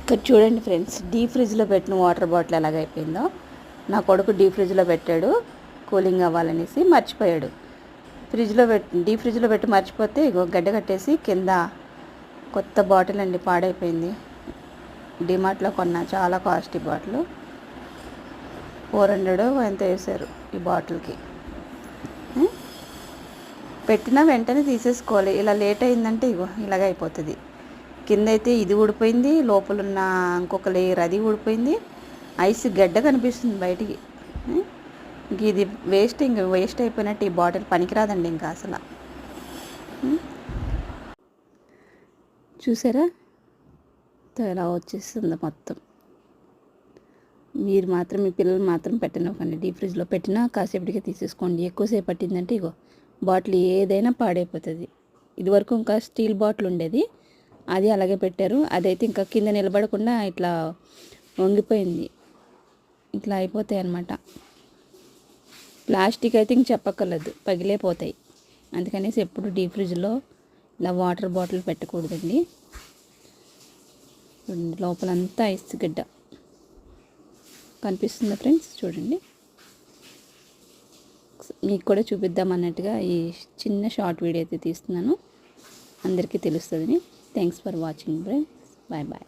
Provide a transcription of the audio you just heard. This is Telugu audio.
ఇక్కడ చూడండి ఫ్రెండ్స్, డీప్ ఫ్రిడ్జ్లో పెట్టిన వాటర్ బాటిల్ ఎలాగైపోయిందో. నా కొడుకు డీప్ ఫ్రిడ్జ్లో పెట్టాడు కూలింగ్ అవ్వాలనేసి, మర్చిపోయాడు. డీప్ ఫ్రిడ్జ్లో పెట్టి మర్చిపోతే ఇగో గడ్డ కట్టేసి కింద కొత్త బాటిల్ అండి పాడైపోయింది. డిమార్ట్లో కొన్నా, చాలా కాస్ట్లీ బాటిల్, 400 ఎంత వేశారు ఈ బాటిల్కి. పెట్టినా వెంటనే తీసేసుకోవాలి. ఇలా లేట్ అయిందంటే ఇగో ఇలాగ అయిపోతుంది. కింద అయితే ఇది ఊడిపోయింది, లోపలున్న ఇంకొక లేయర్ అది ఊడిపోయింది, ఐస్ గడ్డ కనిపిస్తుంది బయటికి. ఇంక ఇది వేస్ట్ అయిపోయినట్టు. ఈ బాటిల్ పనికిరాదండి ఇంకా అసలు. చూసారా ఎలా వచ్చేస్తుంది మొత్తం. మీరు మాత్రం, మీ పిల్లలు మాత్రం పెట్టనివ్వకండి. డీప్ ఫ్రిడ్జ్లో పెట్టినా కాసేపటికే తీసేసుకోండి. ఎక్కువసేపు పట్టిందంటే ఇగో బాటిల్ ఏదైనా పాడైపోతుంది. ఇదివరకు ఇంకా స్టీల్ బాటిల్ ఉండేది, అది అలాగే పెట్టారు. అదైతే ఇంకా కింద నిలబడకుండా ఇట్లా వంగిపోయింది. ఇట్లా అయిపోతాయి అన్నమాట. ప్లాస్టిక్ అయితే ఇంక చెప్పక్కర్లేదు, పగిలేపోతాయి. అందుకనేసి ఎప్పుడు డీప్ ఫ్రిడ్జ్లో ఇలా వాటర్ బాటిల్ పెట్టకూడదండి. లోపలంతా ఐస్ గడ్డ కనిపిస్తుందా ఫ్రెండ్స్? చూడండి, మీకు కూడా చూపిద్దాం అన్నట్టుగా ఈ చిన్న షార్ట్ వీడియో అయితే తీస్తున్నాను. అందరికీ తెలుస్తుందని. Thanks for watching friends. Bye bye.